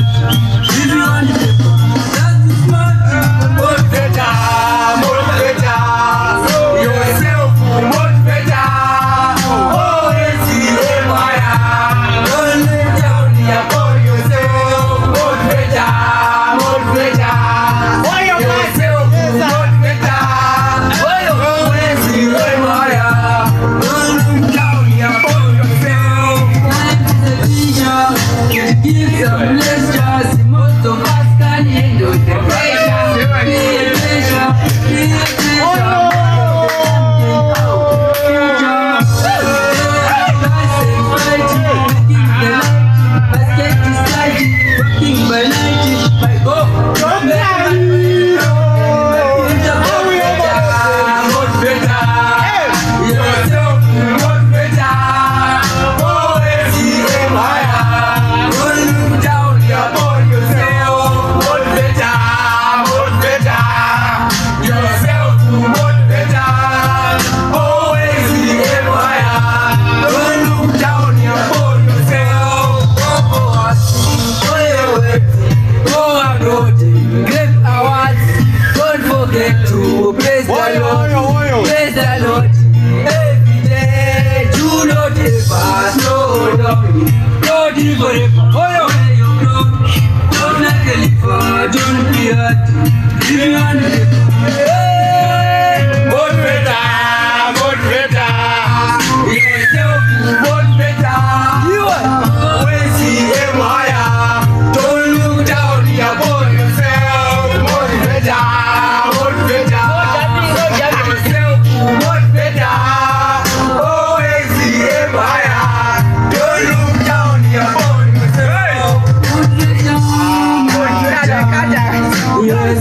smart. If you want to that's smart. Yourself, much better. Always see fire. Don't let down your Upon yourself, much better, much better. Yourself, much better. Always see fire. don't look Down upon yourself. Life is a teacher. Give some lectures. Most of us can handle the pressure. Peer pressure. Peer pressure. Much better. Yourself, much better. Always see fire. Don't look down upon yourself. Much better, much better. Yourself, much better. Always see fire. Don't look down upon yourself. Go abroad, great awards. Don't forget to praise the Lord. Praise the Lord every day. Do not ever slow down. Don't give forever. Don't like a leafer. Don't be hurt. If you want to Much better, much better. Yourself, much better. Always see fire. Don't look down upon yourself. Much better, much better. Yourself, much better. Always see fire. Don't look down upon yourself. Much better. Yes.